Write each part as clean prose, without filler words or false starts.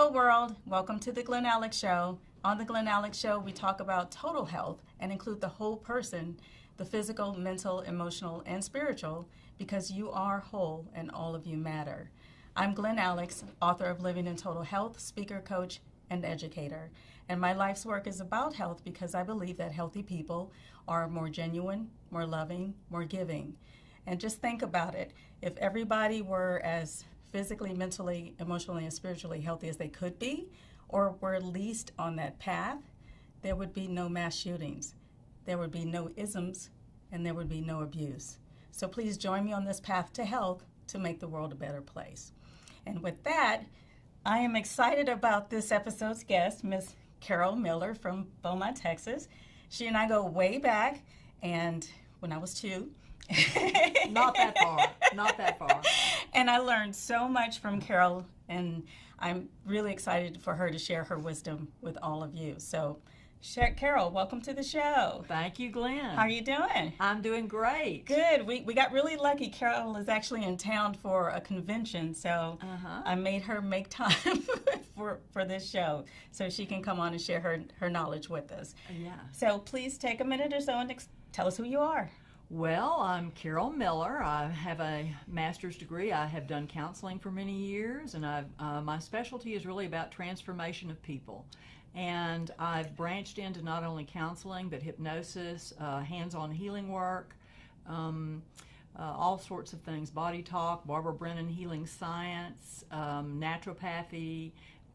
Hello world, welcome to the Glen Show. On the Glen Show, we talk about total health and include the whole person, the physical, mental, emotional, and spiritual, because you are whole and all of you matter. I'm Glen author of Living in Total Health, speaker, coach, and educator. And my life's work is about health because I believe that healthy people are more genuine, more loving, more giving. And just think about it. If everybody were as physically, mentally, emotionally, and spiritually healthy as they could be, or were at least on that path, there would be no mass shootings, there would be no isms, and there would be no abuse. So please join me on this path to health to make the world a better place. And with that, I am excited about this episode's guest, Miss Carol Miller from Beaumont, Texas. She and I go way back, and when I was 2. Not that far. And I learned so much from Carol, and I'm really excited for her to share her wisdom with all of you. So, Carol, welcome to the show. Thank you, Glen. How are you doing? I'm doing great. Good. We got really lucky. Carol is actually in town for a convention, so I made her make time for this show so she can come on and share her knowledge with us. Yeah. So please take a minute or so and tell us who you are. Well, I'm Carol Miller. I have a master's degree. I have done counseling for many years, and my specialty is really about transformation of people. And I've branched into not only counseling, but hypnosis, hands-on healing work, all sorts of things, body talk, Barbara Brennan healing science, naturopathy,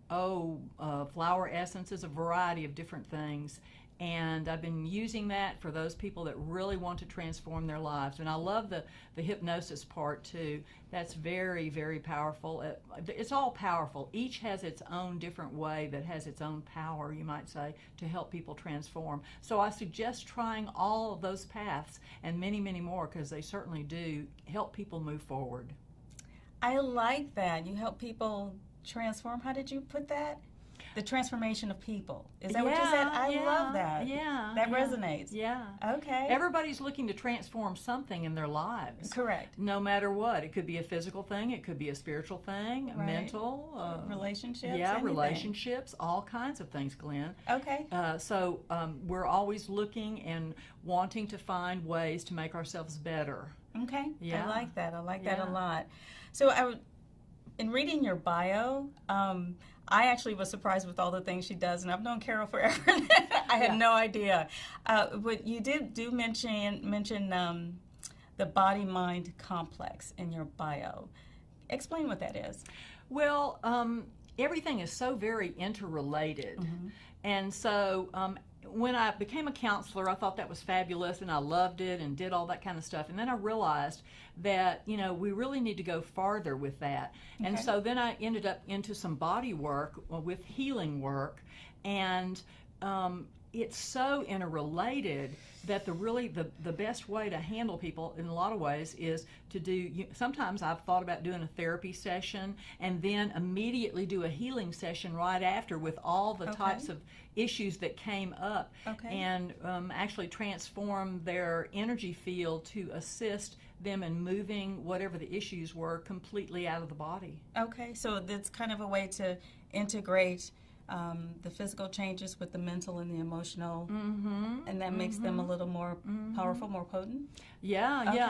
flower essences, a variety of different things. And I've been using that for those people that really want to transform their lives. And I love the hypnosis part too. That's very, very powerful. It's all powerful. Each has its own different way that has its own power, you might say, to help people transform. So I suggest trying all of those paths and many, many more, because they certainly do help people move forward. I like that. You help people transform. How did you put that? The transformation of people. Is that what you said? I love that. Yeah. That resonates. Yeah. Okay. Everybody's looking to transform something in their lives. Correct. No matter what. It could be a physical thing. It could be a spiritual thing, right. Mental. Relationships. Yeah, anything. Relationships. All kinds of things, Glen. Okay. So we're always looking and wanting to find ways to make ourselves better. Okay. Yeah. I like that. I like that a lot. So in reading your bio, I actually was surprised with all the things she does, and I've known Carol forever. I had no idea. But you do mention the body-mind complex in your bio. Explain what that is. Well, everything is so very interrelated. Mm-hmm. And so when I became a counselor, I thought that was fabulous, and I loved it and did all that kind of stuff. And then I realized that, we really need to go farther with that. Okay. And so then I ended up into some body work with healing work, and it's so interrelated that the best way to handle people in a lot of ways is to do, sometimes I've thought about doing a therapy session and then immediately do a healing session right after with all the types of issues that came up, and actually transform their energy field to assist them in moving whatever the issues were completely out of the body. Okay, so that's kind of a way to integrate the physical changes with the mental and the emotional, and that makes them a little more powerful, more potent? Yeah,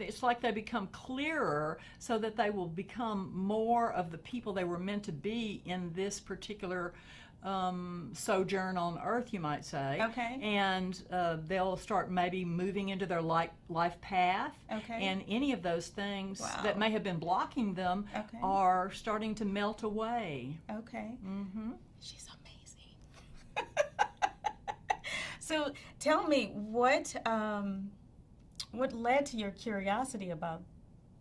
it's like they become clearer so that they will become more of the people they were meant to be in this particular sojourn on Earth, you might say. Okay. And they'll start maybe moving into their life path. Okay. And any of those things that may have been blocking them are starting to melt away. Okay. Mm-hmm. She's amazing. So tell me, what led to your curiosity about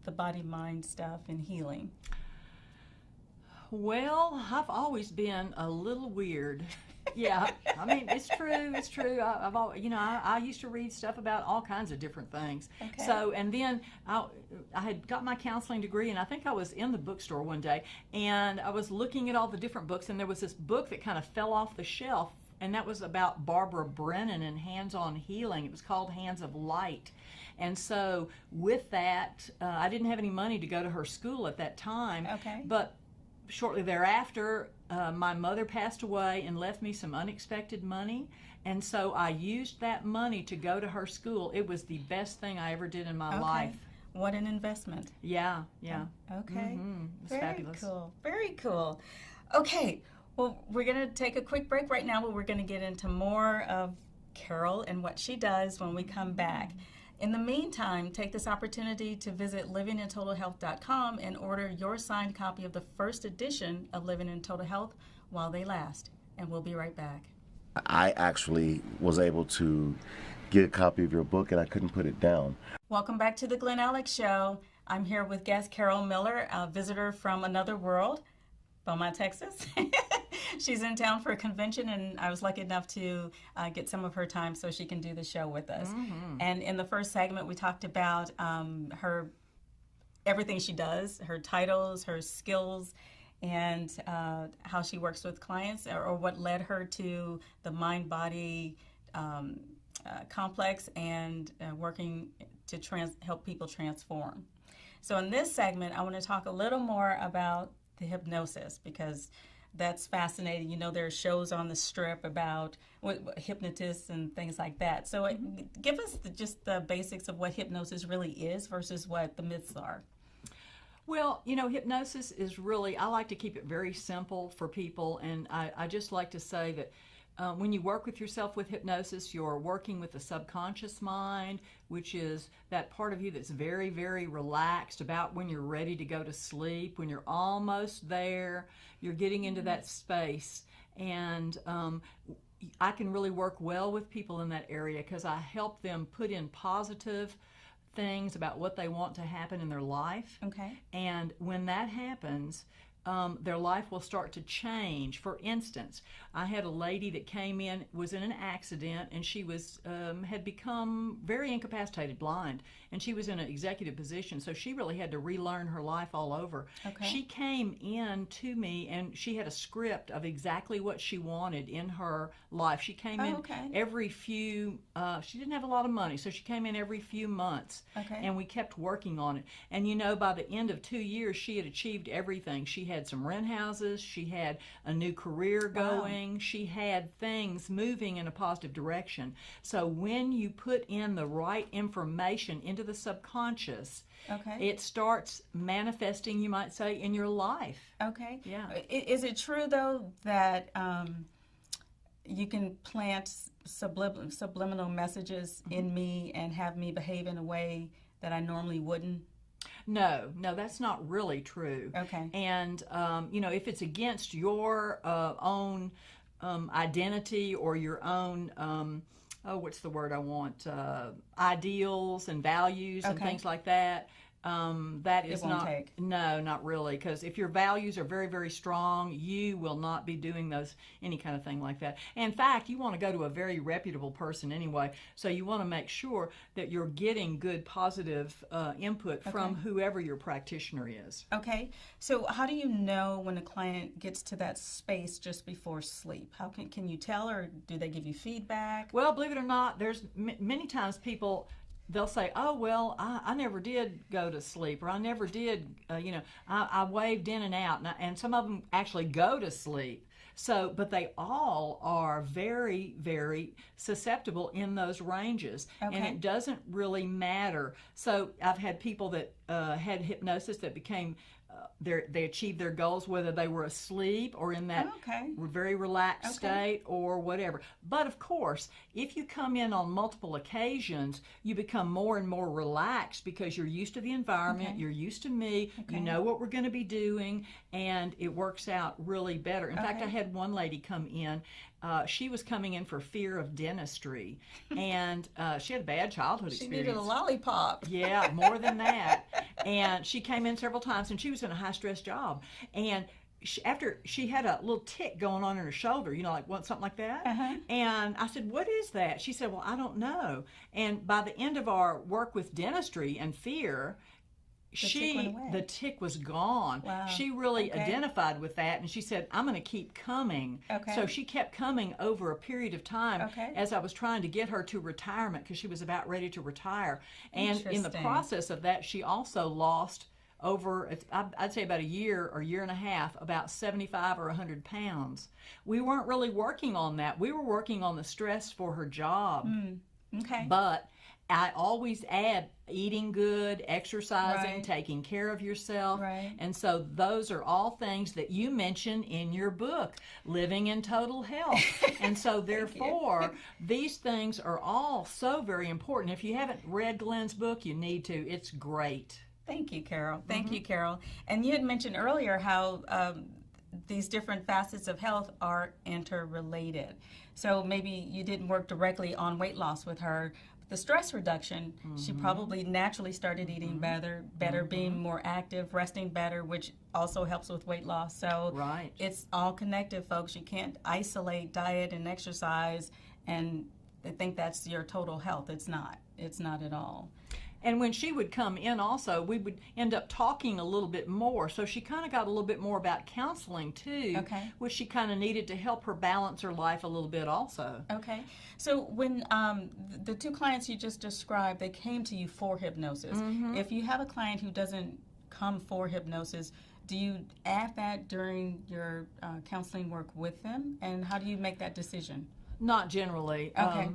the body-mind stuff and healing? Well, I've always been a little weird. Yeah, I mean, it's true. I used to read stuff about all kinds of different things. Okay. So, and then I had got my counseling degree, and I think I was in the bookstore one day, and I was looking at all the different books, and there was this book that kind of fell off the shelf, and that was about Barbara Brennan and hands-on healing. It was called Hands of Light. And so with that, I didn't have any money to go to her school at that time, but shortly thereafter, my mother passed away and left me some unexpected money. And so I used that money to go to her school. It was the best thing I ever did in my life. What an investment. Yeah. Okay. It's Very fabulous. cool. Very cool. Okay. Well, we're going to take a quick break right now, but we're going to get into more of Carol and what she does when we come back. In the meantime, take this opportunity to visit livingintotalhealth.com and order your signed copy of the first edition of Living in Total Health while they last. And we'll be right back. I actually was able to get a copy of your book, and I couldn't put it down. Welcome back to the Glen Alex Show. I'm here with guest Carol Miller, a visitor from another world, Beaumont, Texas. She's in town for a convention, and I was lucky enough to get some of her time so she can do the show with us. And in the first segment, we talked about her everything she does, her titles, her skills, and how she works with clients, or what led her to the mind-body complex and working to help people transform. So in this segment, I want to talk a little more about the hypnosis, because that's fascinating. You know, there are shows on the Strip about hypnotists and things like that. So give us just the basics of what hypnosis really is versus what the myths are. Well, you know, hypnosis is really, I like to keep it very simple for people, and I just like to say that when you work with yourself with hypnosis, you're working with the subconscious mind, which is that part of you that's very, very relaxed about when you're ready to go to sleep, when you're almost there, you're getting into that space. And I can really work well with people in that area because I help them put in positive things about what they want to happen in their life. Okay. And when that happens, their life will start to change. For instance, I had a lady that came in, was in an accident, and she was had become very incapacitated, blind, and she was in an executive position, so she really had to relearn her life all over. Okay. She came in to me, and she had a script of exactly what she wanted in her life. She came in every few, she didn't have a lot of money, so she came in every few months, and we kept working on it. And you know, by the end of 2 years, she had achieved everything. She had some rent houses, she had a new career going, she had things moving in a positive direction. So when you put in the right information into the subconscious, it starts manifesting, you might say, in your life. Okay. Yeah. Is it true, though, that you can plant subliminal messages in me and have me behave in a way that I normally wouldn't? No, that's not really true. Okay. And, you know, if it's against your own identity or your own, what's the word I want, ideals and values and things like that, that is not, no, not really, because if your values are very, very strong, you will not be doing any kind of thing like that. In fact, you want to go to a very reputable person anyway, so you want to make sure that you're getting good, positive input from whoever your practitioner is. Okay. So how do you know when a client gets to that space just before sleep? How can you tell, or do they give you feedback? Well, believe it or not, there's many times people, they'll say, oh, well, I never did go to sleep, or I never did, I waved in and out. And some of them actually go to sleep. So, but they all are very, very susceptible in those ranges. And it doesn't really matter. So I've had people that had hypnosis that became, they achieved their goals, whether they were asleep or in that very relaxed state or whatever. But of course, if you come in on multiple occasions, you become more and more relaxed because you're used to the environment, you're used to me, you know what we're going to be doing, and it works out really better. In fact, I had one lady come in. She was coming in for fear of dentistry, and she had a bad childhood experience. She needed a lollipop. Yeah, more than that. And she came in several times, and she was in a high-stress job. And after she had a little tick going on in her shoulder, like something like that. And I said, what is that? She said, well, I don't know. And by the end of our work with dentistry and fear, the tick was gone. Wow. She really identified with that, and she said, I'm going to keep coming. So she kept coming over a period of time as I was trying to get her to retirement, because she was about ready to retire. And in the process of that, she also lost over, I'd say about a year or year and a half, about 75 or 100 pounds. We weren't really working on that. We were working on the stress for her job. Okay. But I always add eating good, exercising, Right. taking care of yourself. Right. And so those are all things that you mention in your book, Living in Total Health. And so therefore, these things are all so very important. If you haven't read Glen's book, you need to. It's great. Thank you, Carol. Thank you, Carol. And you had mentioned earlier how these different facets of health are interrelated. So maybe you didn't work directly on weight loss with her. The stress reduction, she probably naturally started eating better, being more active, resting better, which also helps with weight loss. So Right. it's all connected, folks. You can't isolate diet and exercise and think that's your total health. It's not. It's not at all. And when she would come in also, we would end up talking a little bit more. So she kind of got a little bit more about counseling too, Okay. which she kind of needed to help her balance her life a little bit also. Okay. So when the two clients you just described, they came to you for hypnosis. If you have a client who doesn't come for hypnosis, do you add that during your counseling work with them? And how do you make that decision? Not generally. Okay.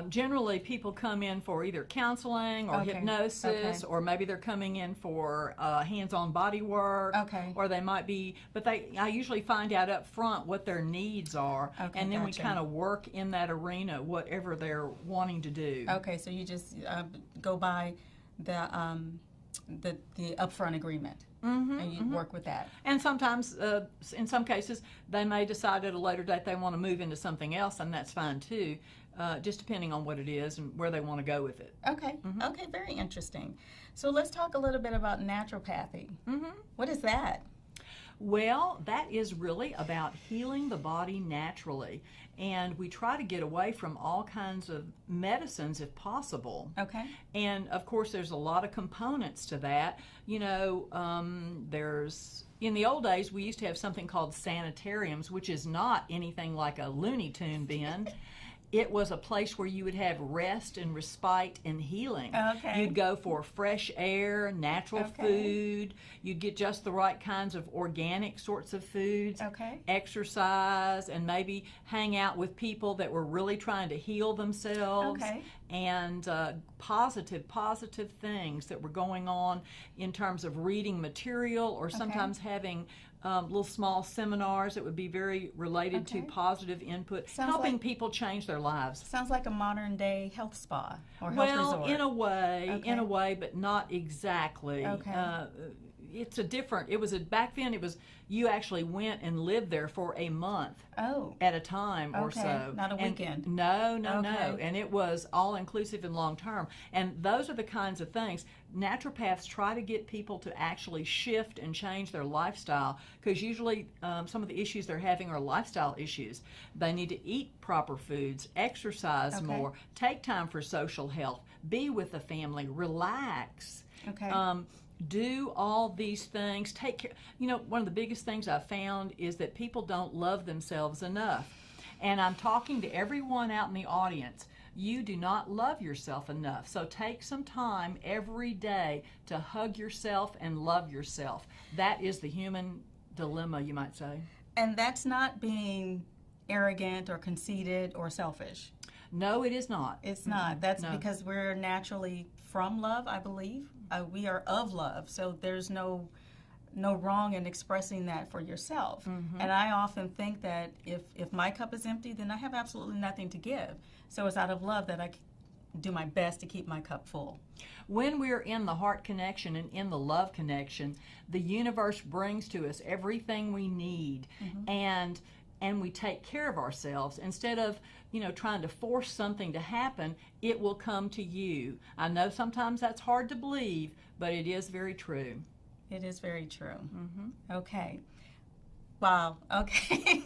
Generally, people come in for either counseling or Okay. hypnosis, Okay. or maybe they're coming in for hands-on body work. Okay. Or they might be, but I usually find out up front what their needs are, Okay, and then we gotcha. kind of work in that arena, whatever they're wanting to do. Okay, so you just go by the upfront agreement, and you work with that. And sometimes, in some cases, they may decide at a later date they want to move into something else, and that's fine too, just depending on what it is and where they want to go with it. Okay. Okay, very interesting. So let's talk a little bit about naturopathy. What is that? Well, that is really about healing the body naturally. And we try to get away from all kinds of medicines if possible. Okay. And of course, there's a lot of components to that. You know, there's, in the old days, we used to have something called sanitariums, which is not anything like a Looney Tune bin. It was a place where you would have rest and respite and healing. Okay. You'd go for fresh air, natural Okay. food. You'd get just the right kinds of organic sorts of foods. Okay. Exercise, and maybe hang out with people that were really trying to heal themselves. Okay. And positive things that were going on in terms of reading material, or sometimes having little small seminars that would be very related to Okay. positive input, Sounds helping like- people change their lives. Sounds like a modern day health spa or health Well, resort. in a way, but not exactly. Okay. Back then it was, you actually went and lived there for a month Oh. at a time or Okay, so. not a And weekend. No. Okay. And it was all inclusive and long term. And those are the kinds of things. Naturopaths try to get people to actually shift and change their lifestyle, because usually some of the issues they're having are lifestyle issues. They need to eat proper foods, exercise Okay. more, take time for social health, be with the family, relax. Okay. Do all these things, take care. You know, one of the biggest things I've found is that people don't love themselves enough. And I'm talking to everyone out in the audience. You do not love yourself enough. So take some time every day to hug yourself and love yourself. That is the human dilemma, you might say. And that's not being arrogant or conceited or selfish. No, it is not. It's not. That's No. because we're naturally from love, I believe. We are of love, so there's no wrong in expressing that for yourself. And I often think that if my cup is empty, then I have absolutely nothing to give. So it's out of love that I do my best to keep my cup full. When we're in the heart connection and in the love connection, the universe brings to us everything we need, and we take care of ourselves. Instead of, trying to force something to happen, it will come to you. I know sometimes that's hard to believe, but it is very true. It is very true. Okay. Wow. Okay.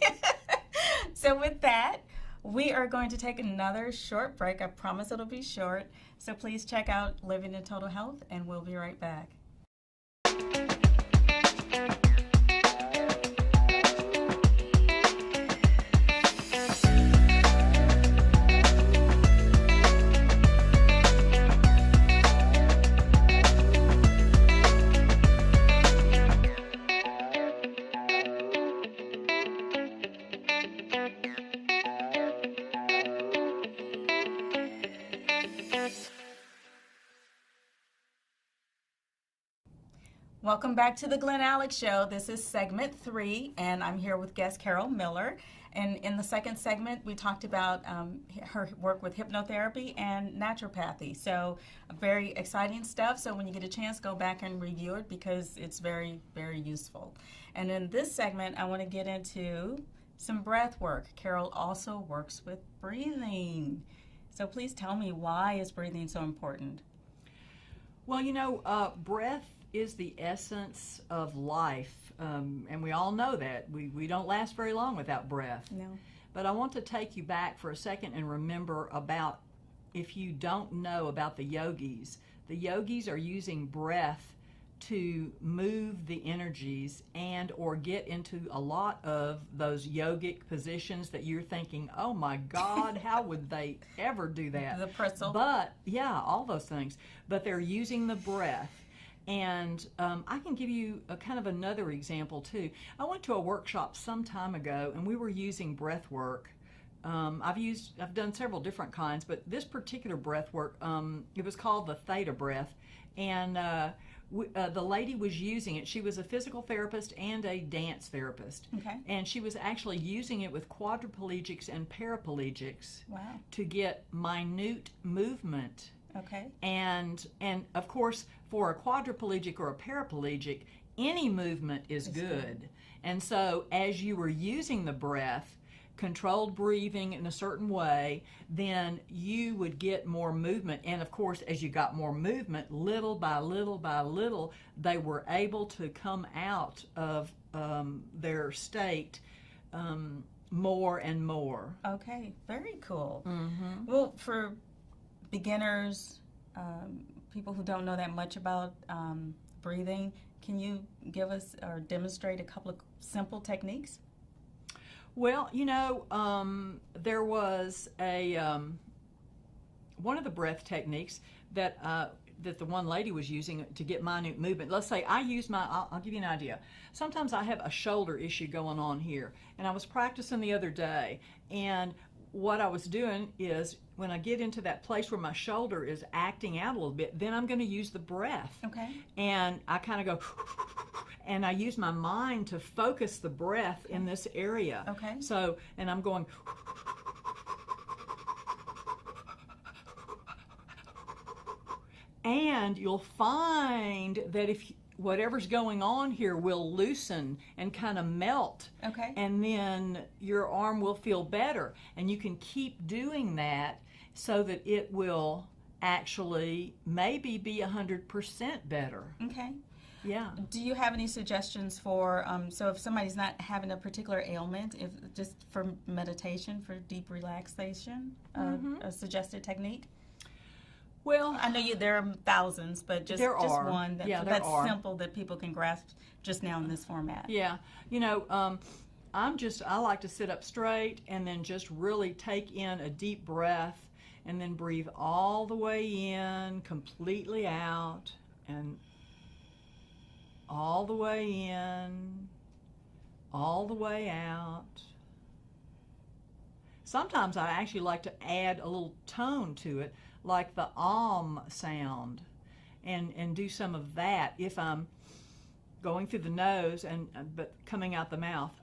So with that, we are going to take another short break. I promise it'll be short. So please check out Living in Total Health, and we'll be right back. Welcome back to the Glen Alex Show. This is segment 3, and I'm here with guest Carol Miller. And in the second segment, we talked about her work with hypnotherapy and naturopathy. So very exciting stuff. So when you get a chance, go back and review it because it's very, very useful. And in this segment, I want to get into some breath work. Carol also works with breathing. So please tell me, why is breathing so important? Well, breath is the essence of life, and we all know that. We don't last very long without breath. No. But I want to take you back for a second and remember about, if you don't know about the yogis are using breath to move the energies and or get into a lot of those yogic positions that you're thinking, oh my God, how would they ever do that? The pretzel. But, yeah, all those things. But they're using the breath. And I can give you a kind of another example too. I went to a workshop some time ago, and we were using breath work. I've done several different kinds, but this particular breath work, it was called the Theta breath, and the lady was using it. She was a physical therapist and a dance therapist. Okay. And she was actually using it with quadriplegics and paraplegics. Wow. To get minute movement. Okay. And of course, for a quadriplegic or a paraplegic, any movement is good. And so as you were using the breath, controlled breathing in a certain way, then you would get more movement. And of course, as you got more movement, little by little by little, they were able to come out of their state more and more. Okay, very cool. Mm-hmm. Well, for beginners, people who don't know that much about breathing, can you give us or demonstrate a couple of simple techniques? Well, there was one of the breath techniques that the one lady was using to get minute movement. Let's say I'll give you an idea. Sometimes I have a shoulder issue going on here, and I was practicing the other day, and what I was doing is, when I get into that place where my shoulder is acting out a little bit, then I'm going to use the breath. Okay. And I kind of go, and I use my mind to focus the breath in this area. Okay. So, and I'm going, and you'll find that if whatever's going on here will loosen and kind of melt. Okay. And then your arm will feel better. And you can keep doing that so that it will actually maybe be 100% better. Okay. Yeah. Do you have any suggestions for, so if somebody's not having a particular ailment, if just for meditation, for deep relaxation, a suggested technique? Well, I know there are thousands, but just one that's simple that people can grasp just now in this format. Yeah. I like to sit up straight and then just really take in a deep breath and then breathe all the way in, completely out, and all the way in, all the way out. Sometimes I actually like to add a little tone to it, like the sound, and do some of that if I'm going through the nose but coming out the mouth.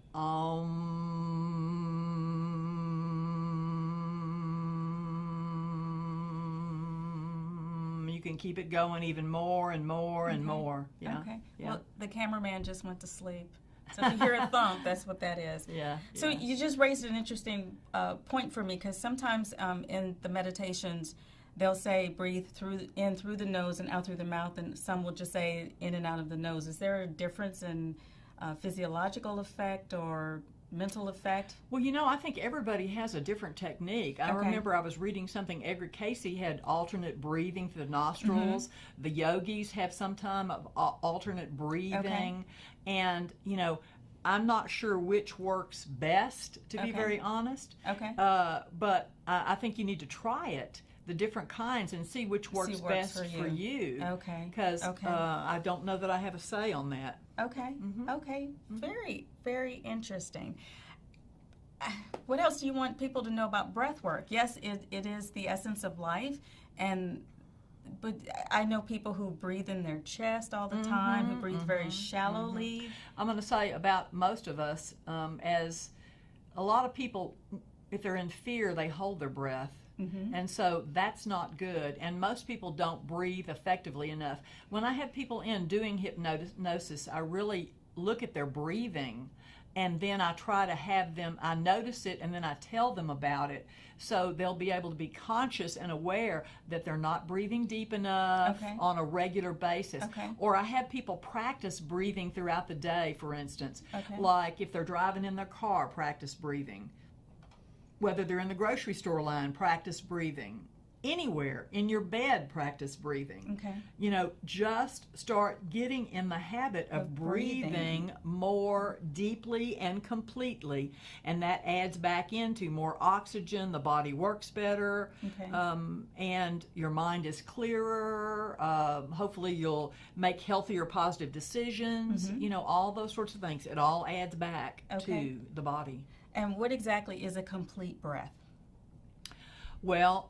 You can keep it going even more and more and more. Yeah. Okay. Yeah. Well, the cameraman just went to sleep. So if you hear a thump, that's what that is. Yeah. So you just raised an interesting point for me, because sometimes in the meditations, they'll say breathe in through the nose and out through the mouth, and some will just say in and out of the nose. Is there a difference in physiological effect or mental effect? Well, I think everybody has a different technique. I remember I was reading something, Edgar Casey had alternate breathing through the nostrils. The yogis have some time of alternate breathing. And, I'm not sure which works best, to be very honest. Okay. But I think you need to try it, the different kinds, and see which works best for you. Okay. Because I don't know that I have a say on that. Okay. Okay. Very, very interesting. What else do you want people to know about breath work? Yes, it is the essence of life, and but I know people who breathe in their chest all the time, who breathe very shallowly. I'm going to say about most of us, as a lot of people, if they're in fear, they hold their breath. And so that's not good. And most people don't breathe effectively enough. When I have people in doing hypnosis, I really look at their breathing, and then I try to have them, I notice it, and then I tell them about it. So they'll be able to be conscious and aware that they're not breathing deep enough on a regular basis. Or I have people practice breathing throughout the day, for instance. Like if they're driving in their car, practice breathing. Whether they're in the grocery store line, practice breathing. Anywhere, in your bed, practice breathing. You know, just start getting in the habit of breathing more deeply and completely. And that adds back into more oxygen, the body works better, and your mind is clearer. Hopefully you'll make healthier, positive decisions. You know, all those sorts of things. It all adds back to the body. And what exactly is a complete breath? Well,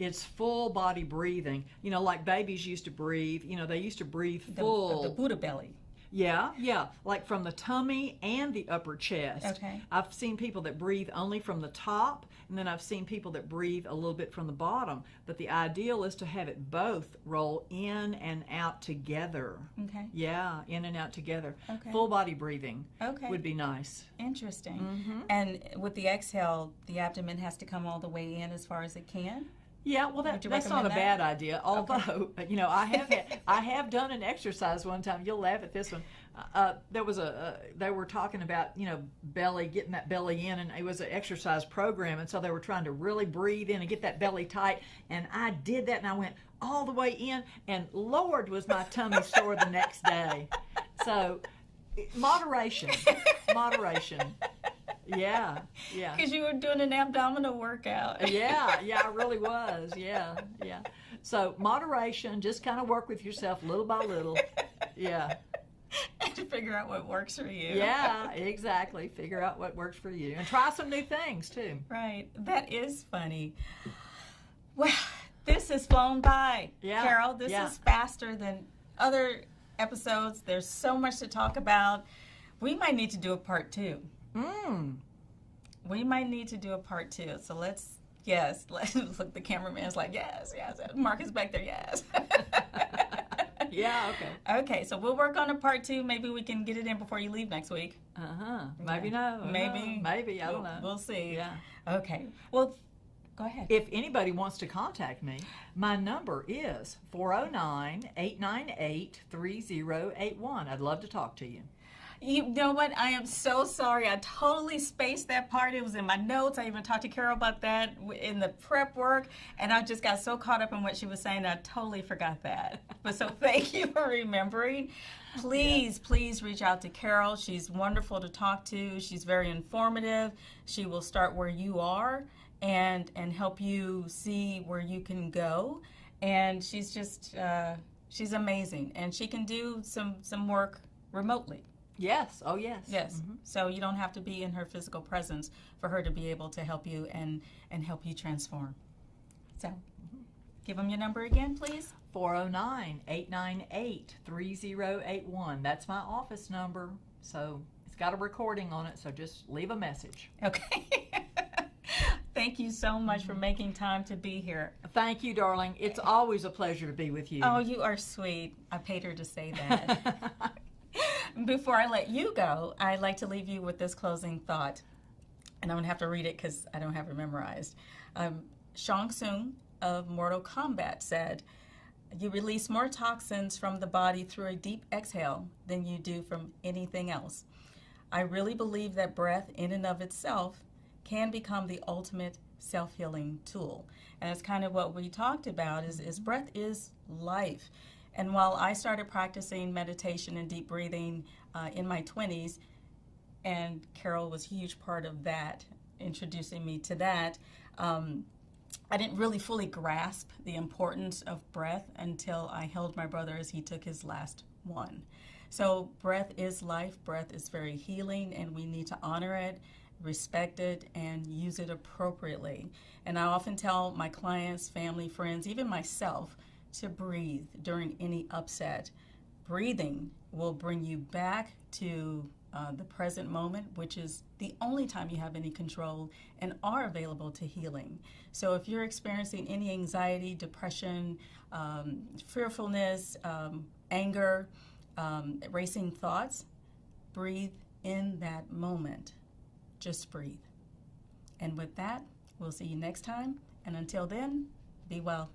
it's full body breathing. You know, like babies used to breathe. You know, they used to breathe full. The Buddha belly. Yeah, like from the tummy and the upper chest. I've seen people that breathe only from the top, and then I've seen people that breathe a little bit from the bottom. But the ideal is to have it both roll in and out together. Yeah, in and out together. Full body breathing would be nice. Interesting. And with the exhale, the abdomen has to come all the way in as far as it can? Yeah, well, that's not a bad idea. Although, you know, I have done an exercise one time. You'll laugh at this one. They were talking about, you know, getting that belly in, and it was an exercise program, and so they were trying to really breathe in and get that belly tight. And I did that, and I went all the way in, and Lord, was my tummy sore the next day. So, moderation. Yeah. Because you were doing an abdominal workout. Yeah, I really was. Yeah. So moderation, just kind of work with yourself little by little. Yeah. To figure out what works for you. Yeah, exactly. Figure out what works for you. And try some new things, too. Right. That is funny. Well, this has flown by, Carol. This is faster than other episodes. There's so much to talk about. We might need to do a part 2. We might need to do a part 2. So let's look, the cameraman's like, yes. Mark is back there, yes. Yeah, okay, so we'll work on a part 2. Maybe we can get it in before you leave next week. Maybe no. Maybe, I don't know. We'll see. Yeah. Okay. Well, go ahead. If anybody wants to contact me, my number is 409-898-3081. I'd love to talk to you. You know what? I am so sorry. I totally spaced that part. It was in my notes. I even talked to Carol about that in the prep work, and I just got so caught up in what she was saying, I totally forgot that. But so thank you for remembering. Please reach out to Carol. She's wonderful to talk to. She's very informative. She will start where you are and help you see where you can go. And she's just, she's amazing. And she can do some work remotely. Yes. Oh, yes. Yes. So you don't have to be in her physical presence for her to be able to help you and help you transform. So give them your number again, please. 409-898-3081. That's my office number. So it's got a recording on it, so just leave a message. Okay. Thank you so much for making time to be here. Thank you, darling. It's always a pleasure to be with you. Oh, you are sweet. I paid her to say that. Before I let you go, I'd like to leave you with this closing thought. And I'm going to have to read it because I don't have it memorized. Shang Tsung of Mortal Kombat said, "You release more toxins from the body through a deep exhale than you do from anything else." I really believe that breath in and of itself can become the ultimate self-healing tool. And it's kind of what we talked about is breath is life. And while I started practicing meditation and deep breathing in my 20s, and Carol was a huge part of that, introducing me to that, I didn't really fully grasp the importance of breath until I held my brother as he took his last one. So breath is life, breath is very healing, and we need to honor it respect it, and use it appropriately. And I often tell my clients, family, friends, even myself, to breathe during any upset. Breathing will bring you back to the present moment, which is the only time you have any control and are available to healing. So if you're experiencing any anxiety, depression, fearfulness, anger, racing thoughts, breathe in that moment. Just breathe. And with that, we'll see you next time. And until then, be well.